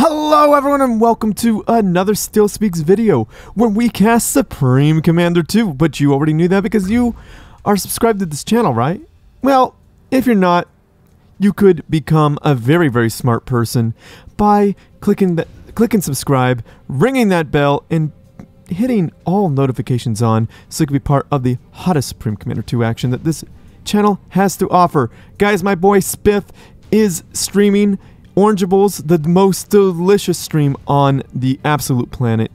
Hello everyone and welcome to another Still Speaks video where we cast Supreme Commander 2, but you already knew that because you are subscribed to this channel, right? Well, if you're not, you could become a very smart person by clicking subscribe, ringing that bell, and hitting all notifications on so you can be part of the hottest Supreme Commander 2 action that this channel has to offer. Guys, my boy Spiff is streaming Orangeables, the most delicious stream on the absolute planet.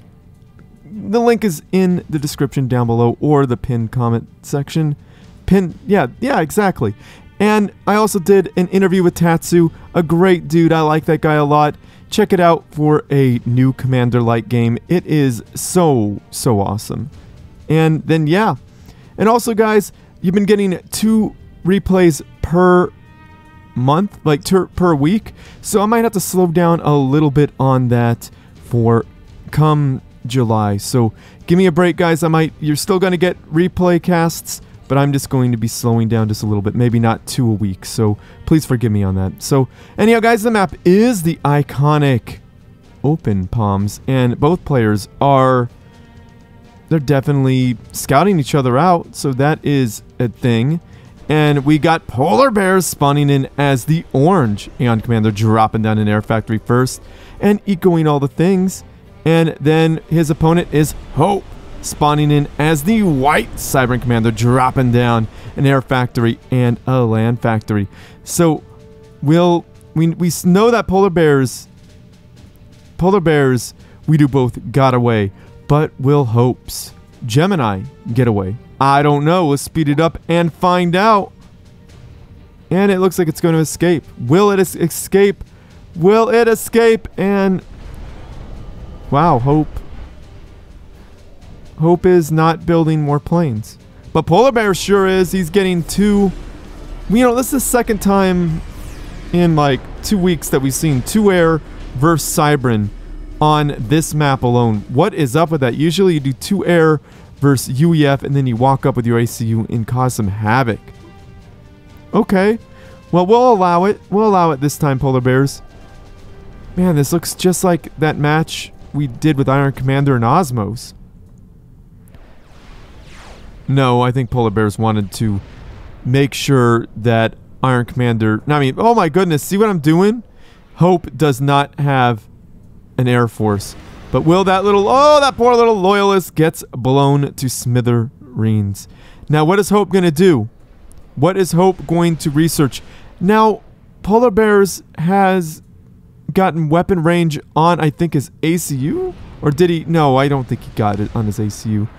The link is in the description down below or the pinned comment section. Yeah, exactly. And I also did an interview with Tatsu, a great dude. I like that guy a lot. Check it out for a new Commander-like game. It is so awesome. And then, yeah. And also, guys, you've been getting 2 replays per month, like per week, so I might have to slow down a little bit on that for come July. So give me a break, guys. You're still gonna get replay casts, but I'm just going to be slowing down just a little bit, maybe not 2 a week, so please forgive me on that. So anyhow, guys, the map is the iconic Open Palms, and both players they're definitely scouting each other out, so that is a thing. And we got Polarbearz spawning in as the orange Aeon Commander, dropping down an air factory first and ecoing all the things. And then his opponent is Hope, spawning in as the white Cybran Commander, dropping down an air factory and a land factory. So we know that Polarbearz, we do both got away, but will Hope's Gemini get away? I don't know. Let's speed it up and find out. And it looks like it's going to escape. Will it escape? Will it escape? And wow, Hope is not building more planes. But Polarbearz sure is. He's getting 2. You know, this is the second time in like 2 weeks that we've seen 2 air versus Cybran on this map alone. What is up with that? Usually you do 2 air versus UEF, and then you walk up with your ACU and cause some havoc. Okay. Well, we'll allow it. We'll allow it this time, Polarbearz. Man, this looks just like that match we did with Iron Commander and Osmos. No, I think Polarbearz wanted to make sure that Iron Commander... I mean, oh my goodness, see what I'm doing? Hope does not have an Air Force. But will that that poor little loyalist gets blown to smithereens. Now, what is Hope going to do? What is Hope going to research? Now, Polarbearz has gotten weapon range on, I think, his ACU? Or did he? No, I don't think he got it on his ACU.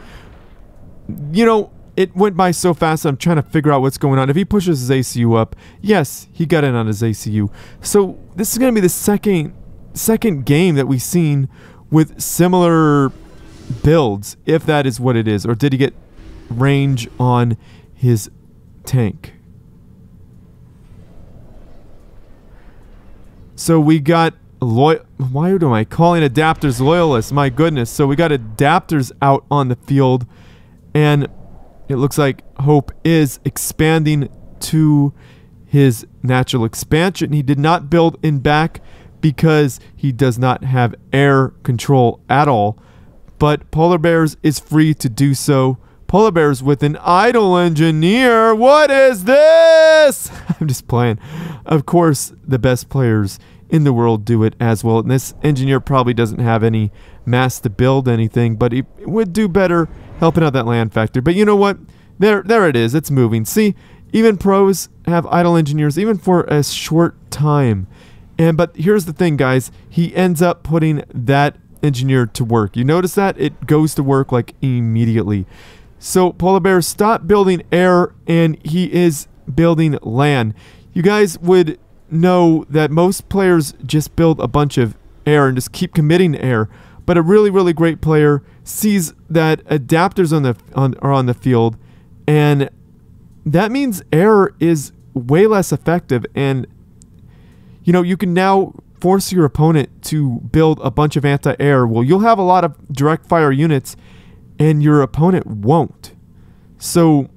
You know, it went by so fast, I'm trying to figure out what's going on. If he pushes his ACU up, yes, he got it on his ACU. So, this is going to be the second game that we've seen with similar builds, if that is what it is. Or did he get range on his tank? So we got why am I calling adapters loyalists? My goodness. So we got adapters out on the field, and it looks like Hope is expanding to his natural expansion. He did not build in back because he does not have air control at all. But Polarbearz is free to do so. Polarbearz with an idle engineer. What is this? I'm just playing. Of course, the best players in the world do it as well. And this engineer probably doesn't have any mass to build anything, but he would do better helping out that land factor. But you know what? There it is. It's moving. See, even pros have idle engineers, even for a short time. But here's the thing, guys. He ends up putting that engineer to work. You notice that? It goes to work like immediately. So Polarbearz stopped building air, and he is building land. You guys would know that most players just build a bunch of air and just keep committing to air. But a really great player sees that adapters are on the field, and that means air is way less effective. And you know, you can now force your opponent to build a bunch of anti-air. Well, you'll have a lot of direct fire units, and your opponent won't. So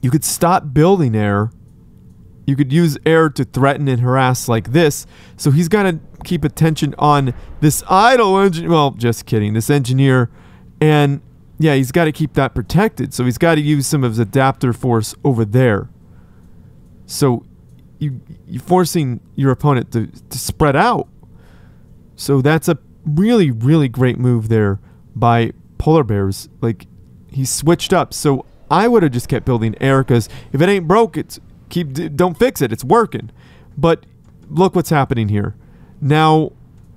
you could stop building air you could use air to threaten and harass like this. So he's got to keep attention on this idle engineer. Well, just kidding. This engineer. And yeah, he's got to keep that protected. So he's got to use some of his adapter force over there. So you're forcing your opponent to spread out. So that's a really, really great move there by Polarbearz. Like, he switched up. So I would have just kept building air, because if it ain't broke, don't fix it. It's working. But look what's happening here. Now,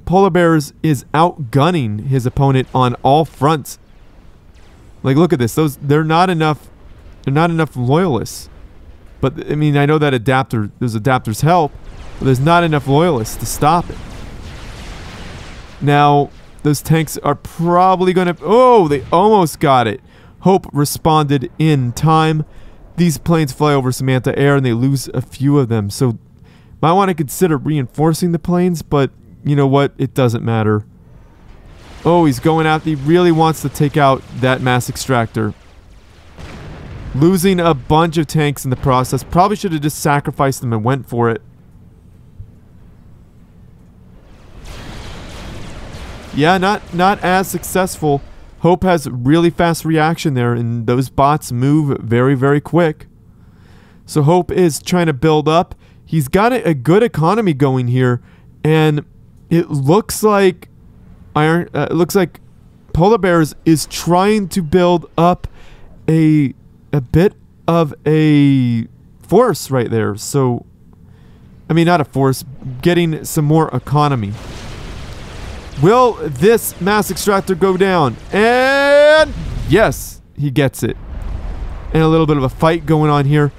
Polarbearz is outgunning his opponent on all fronts. Like, look at this. They're not enough loyalists. But I mean, I know that those adapters help, but there's not enough loyalists to stop it. Now, those tanks are probably going to... Oh, they almost got it. Hope responded in time. These planes fly over Samantha Air and they lose a few of them. So, might want to consider reinforcing the planes, but you know what? It doesn't matter. Oh, he's going out. He really wants to take out that mass extractor. Losing a bunch of tanks in the process. Probably should have just sacrificed them and went for it. Yeah, not as successful. Hope has really fast reaction there, and those bots move very, very quick. So Hope is trying to build up. He's got a good economy going here, and it looks like Polarbearz is trying to build up a bit of a force right there. So, I mean, not a force, getting some more economy. Will this mass extractor go down? And yes, he gets it. And a little bit of a fight going on here.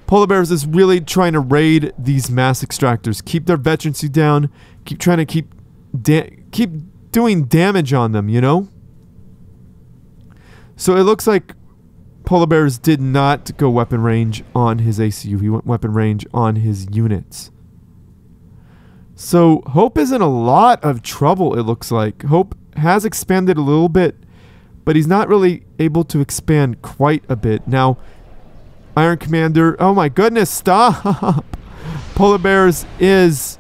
Polarbearz is really trying to raid these mass extractors. Keep their veterancy down. Keep trying to keep doing damage on them, you know? So it looks like Polarbearz did not go weapon range on his ACU. He went weapon range on his units. So Hope is in a lot of trouble, it looks like. Hope has expanded a little bit, but he's not really able to expand quite a bit. Now, Iron Commander, oh my goodness, stop! Polarbearz is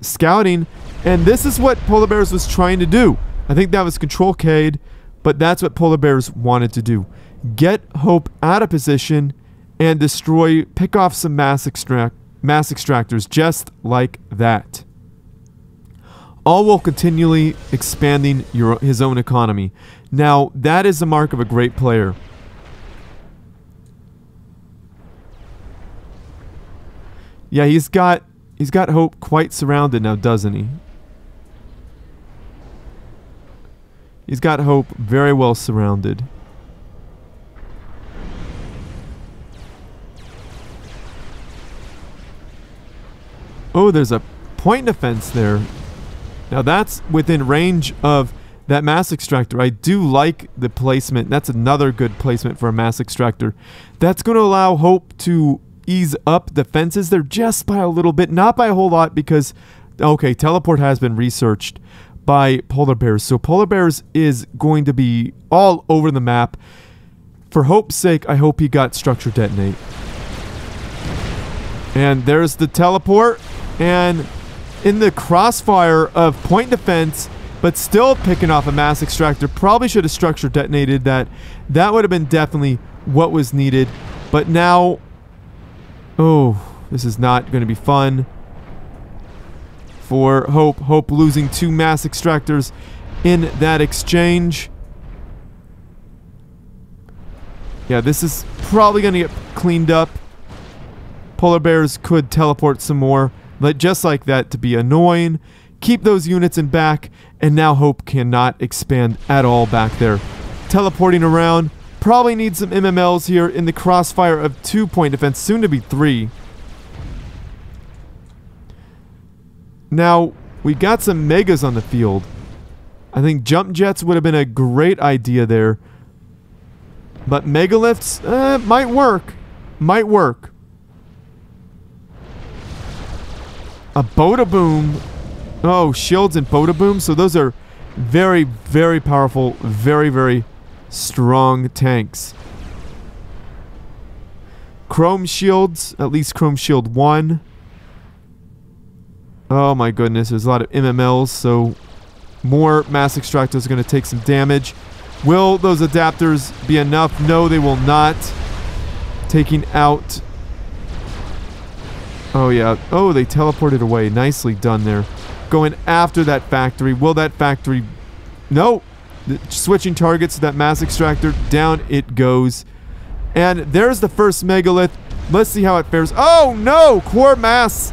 scouting, and this is what Polarbearz was trying to do. I think that was Control Cade, but that's what Polarbearz wanted to do. Get Hope out of position and pick off some mass extractors just like that. All while continually expanding his own economy. Now, that is the mark of a great player. Yeah, he's got Hope quite surrounded now, doesn't he? He's got Hope very well surrounded. Oh, there's a point defense there. Now that's within range of that mass extractor. I do like the placement. That's another good placement for a mass extractor. That's going to allow Hope to ease up defenses there just by a little bit. Not by a whole lot, because, okay, teleport has been researched by Polarbearz. So Polarbearz is going to be all over the map. For Hope's sake, I hope he got structure detonate. And there's the teleport. And in the crossfire of point defense, but still picking off a mass extractor, probably should have structure detonated that. That would have been definitely what was needed. But now, oh, this is not going to be fun for Hope. Hope losing 2 mass extractors in that exchange. Yeah, this is probably going to get cleaned up. Polarbearz could teleport some more. Just like that to be annoying. Keep those units in back, and now Hope cannot expand at all back there. Teleporting around. Probably need some MMLs here in the crossfire of 2 point defense, soon to be 3. Now, we got some megas on the field. I think jump jets would have been a great idea there. But megaliths, might work. Might work. A Boda Boom. Oh, shields and Boda Boom. So those are very, very powerful, very, very strong tanks. chrome shields, at least chrome shield 1. Oh my goodness, there's a lot of MMLs, so more mass extractors are going to take some damage. Will those adapters be enough? No, they will not. Taking out... Oh yeah, oh, they teleported away. Nicely done there. Going after that factory. Will that factory... No! Switching targets to that mass extractor. Down it goes. And there's the first megalith. Let's see how it fares. Oh no! Core mass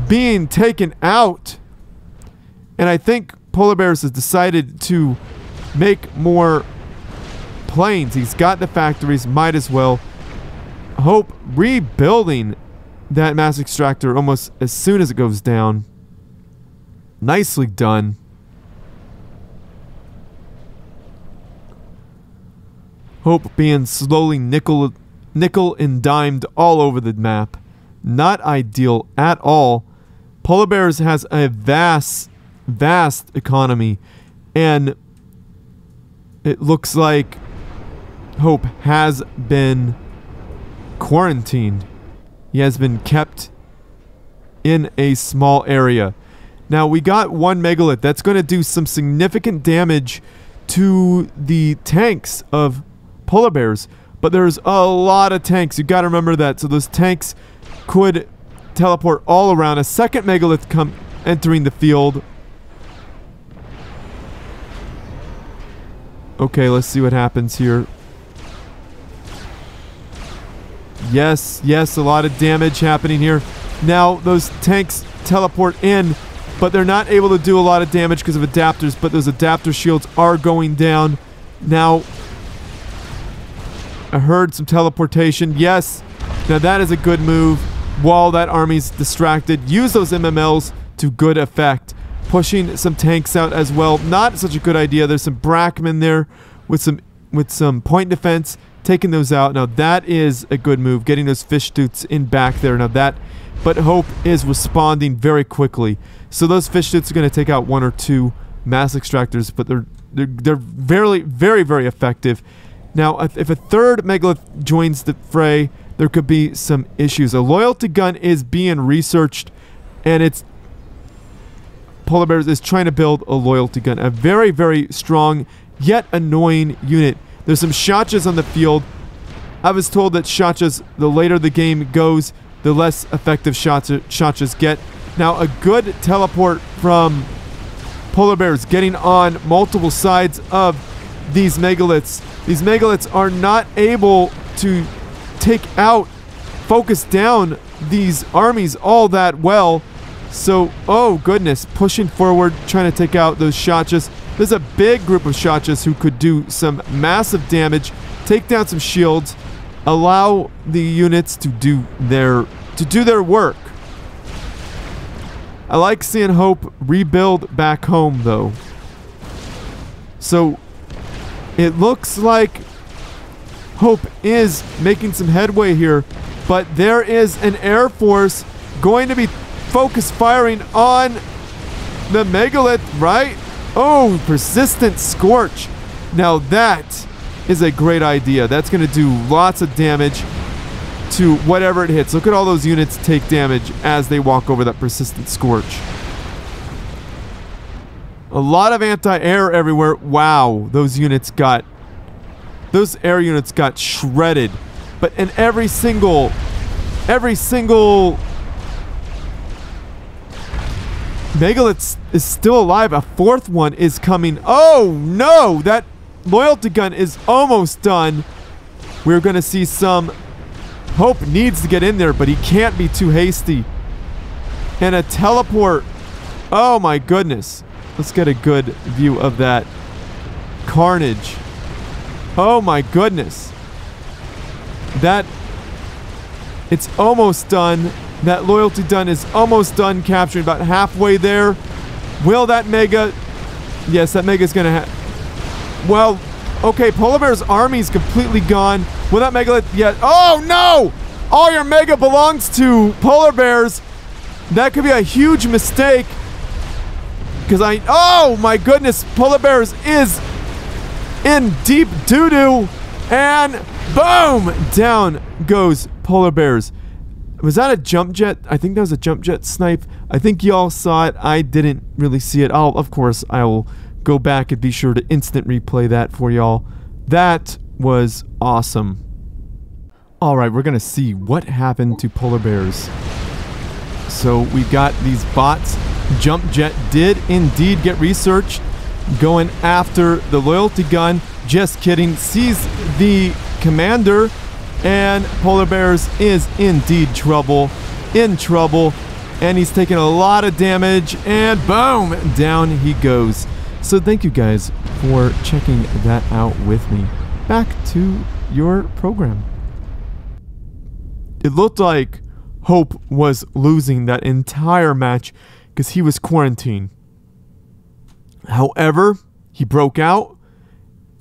being taken out. And I think Polarbearz has decided to make more planes. He's got the factories. Might as well. Hope rebuilding that mass extractor almost as soon as it goes down. Nicely done. Hope being slowly nickel and dimed all over the map. Not ideal at all. Polarbearz has a vast economy, and it looks like Hope has been quarantined. He has been kept in a small area. Now, we got one megalith. That's going to do some significant damage to the tanks of Polarbearz. But there's a lot of tanks. You got to remember that. So those tanks could teleport all around. A second megalith entering the field. Okay, let's see what happens here. Yes, a lot of damage happening here. Now, those tanks teleport in, but they're not able to do a lot of damage because of adapters, but those adapter shields are going down. Now, I heard some teleportation. Yes, now that is a good move. While that army's distracted, use those MMLs to good effect. Pushing some tanks out as well. Not such a good idea. There's some Brackman there with some point defense. Taking those out. Now that is a good move. Getting those fish stoots in back there. Now that, but Hope is responding very quickly. So those fish stoots are going to take out 1 or 2 mass extractors, but they're very effective. Now, if a third megalith joins the fray, there could be some issues. A loyalty gun is being researched, and Polarbearz is trying to build a loyalty gun. A very strong, yet annoying unit. There's some shotjas on the field. I was told that shotjas, the later the game goes, the less effective shotjas get. Now, a good teleport from Polarbearz getting on multiple sides of these megaliths. These megaliths are not able to focus down these armies all that well. So, oh goodness, pushing forward, trying to take out those shotjas. There's a big group of shotjas who could do some massive damage, take down some shields, allow the units to do their work. I like seeing Hope rebuild back home, though. So, it looks like Hope is making some headway here, but there is an Air Force going to be focus firing on the megalith, right? Oh, persistent scorch. Now that is a great idea. That's going to do lots of damage to whatever it hits. Look at all those units take damage as they walk over that persistent scorch. A lot of anti-air everywhere. Wow, those air units got shredded. But in every single megalith is still alive. A fourth one is coming. Oh no, that loyalty gun is almost done. We're gonna see some. Hope needs to get in there, but he can't be too hasty. And a teleport. Oh my goodness. Let's get a good view of that carnage. Oh my goodness. It's almost done. That loyalty gun is almost done capturing, about halfway there. Will that mega... Yes, that mega is going to well, okay, Polarbearz army is completely gone. Will that mega... Yeah. Oh, no! All your mega belongs to Polarbearz. That could be a huge mistake. Because oh, my goodness. Polarbearz is in deep doo-doo. And boom! Down goes Polarbearz. Was that a jump jet? I think that was a jump jet snipe. I think y'all saw it. I didn't really see it. Of course, I will go back and be sure to instant replay that for y'all. That was awesome. Alright, we're gonna see what happened to Polarbearz. So we got these bots. Jump jet did indeed get researched, going after the loyalty gun. Just kidding. Sees the commander, and Polarbearz is indeed in trouble, and he's taking a lot of damage, and boom, down he goes. So thank you guys for checking that out with me. Back to your program. It looked like Hope was losing that entire match because he was quarantined. However, he broke out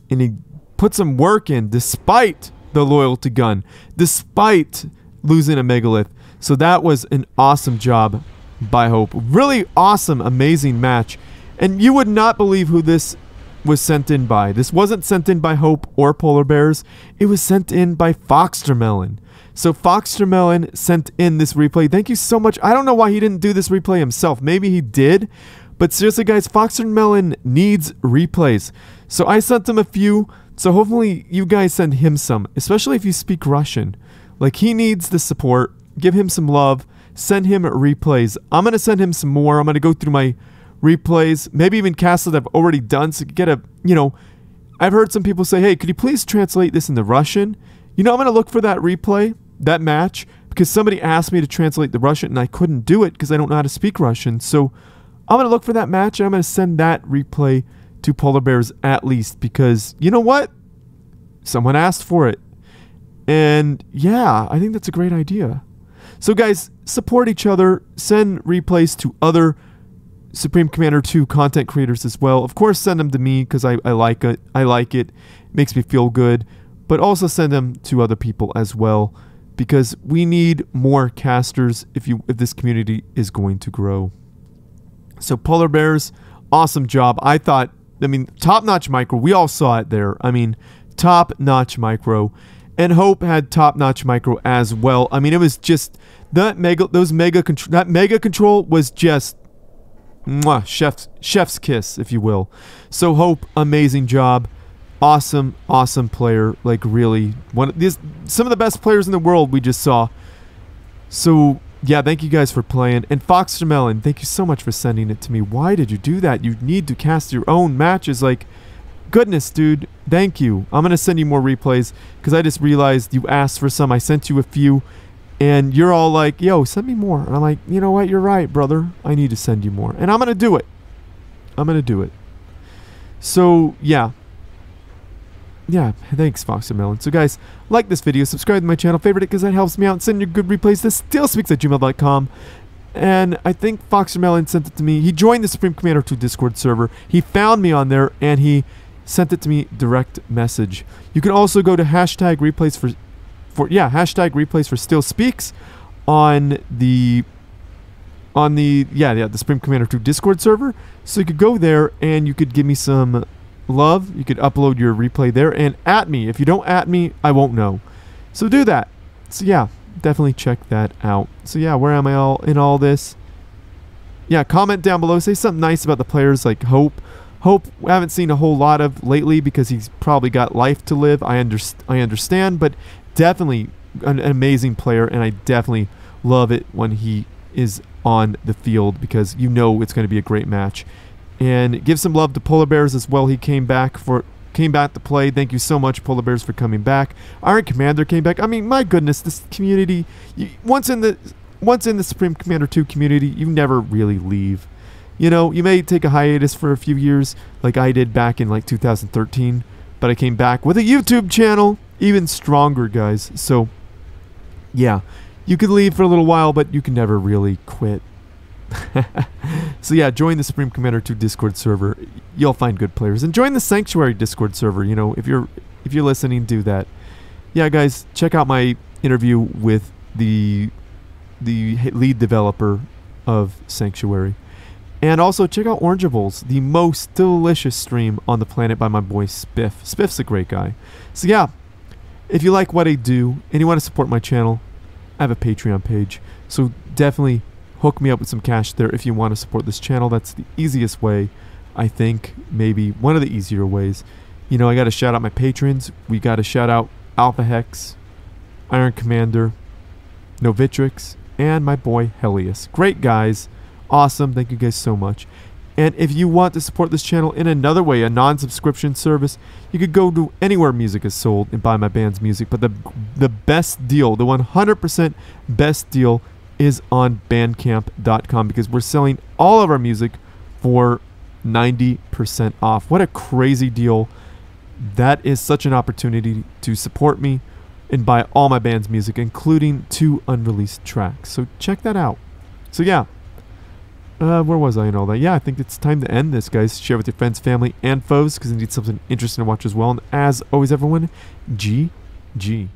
and he put some work in despite the loyalty gun, despite losing a megalith. So that was an awesome job by Hope. Really awesome, amazing match. And you would not believe who this was sent in by. This wasn't sent in by Hope or Polarbearz. It was sent in by Foxtermelon. So Foxtermelon sent in this replay. Thank you so much. I don't know why he didn't do this replay himself. Maybe he did. But seriously, guys, Foxtermelon needs replays. So I sent him a few. So hopefully you guys send him some, especially if you speak Russian. Like, he needs the support. Give him some love. Send him replays. I'm going to send him some more. I'm going to go through my replays, maybe even casts that I've already done, so you get a, I've heard some people say, hey, could you please translate this into Russian? I'm going to look for that replay, that match, because somebody asked me to translate the Russian, and I couldn't do it because I don't know how to speak Russian. So I'm going to look for that match, and I'm going to send that replay to Polarbearz at least, because you know what? Someone asked for it. And yeah, I think that's a great idea. So guys, support each other, send replays to other Supreme Commander 2 content creators as well. Of course, send them to me because I like it. I like it. It makes me feel good. But also send them to other people as well, because we need more casters if this community is going to grow. So Polarbearz, awesome job. Top-notch micro. We all saw it there. Top-notch micro. And Hope had top-notch micro as well. It was just that mega control was just mwah, chef's kiss, if you will. So Hope, amazing job. Awesome player. Like, really, some of the best players in the world we just saw. So yeah, thank you guys for playing. And Foxtermelon, thank you so much for sending it to me. Why did you do that? You need to cast your own matches. Like, goodness, dude. Thank you. I'm gonna send you more replays because I just realized you asked for some. I sent you a few, and you're all like, yo, send me more. And I'm like, you know what? You're right, brother. I need to send you more. And I'm gonna do it. So yeah. Yeah, thanks, Foxtermelon. So guys, like this video, subscribe to my channel, favorite it because that helps me out, send your good replays to stillspeaks@gmail.com. And I think Foxtermelon sent it to me. He joined the Supreme Commander 2 Discord server. He found me on there, and he sent it to me direct message. You can also go to hashtag replays hashtag replays for Still Speaks on the Supreme Commander 2 Discord server. So you could go there and you could give me some love. You could upload your replay there and at me. If you don't at me, I won't know. So do that. So yeah, definitely check that out. So yeah, where am I in all this? Yeah, comment down below. Say something nice about the players like Hope. Hope I haven't seen a whole lot of lately because he's probably got life to live. I understand, but definitely an amazing player, and I definitely love it when he is on the field because you know it's going to be a great match. And give some love to Polarbearz as well. He came back to play. Thank you so much, Polarbearz, for coming back. Iron Commander came back. My goodness, this community, once in the Supreme Commander 2 community, you never really leave. You may take a hiatus for a few years, like I did back in like 2013, but I came back with a YouTube channel, even stronger, guys. So yeah, you can leave for a little while, but you can never really quit. So yeah, join the Supreme Commander 2 Discord server. You'll find good players. And join the Sanctuary Discord server. If you're listening, do that. Yeah, guys, check out my interview with the lead developer of Sanctuary. And also check out Orangeables, the most delicious stream on the planet by my boy Spiff. Spiff's a great guy. So yeah, if you like what I do and you want to support my channel, I have a Patreon page. So definitely hook me up with some cash there if you want to support this channel. That's the easiest way, I think. Maybe one of the easier ways. You know, I got to shout out my patrons. We got to shout out Alpha Hex, Iron Commander, Novitrix, and my boy Helios. Great guys. Awesome. Thank you guys so much. And if you want to support this channel in another way, a non-subscription service, you could go to anywhere music is sold and buy my band's music. But the best deal, the 100% best deal, is on bandcamp.com, because we're selling all of our music for 90% off. What a crazy deal. That is such an opportunity to support me and buy all my band's music, including 2 unreleased tracks. So check that out. So yeah. Where was I and all that? Yeah, I think it's time to end this, guys. Share with your friends, family, and foes, because you need something interesting to watch as well. And as always, everyone, GG.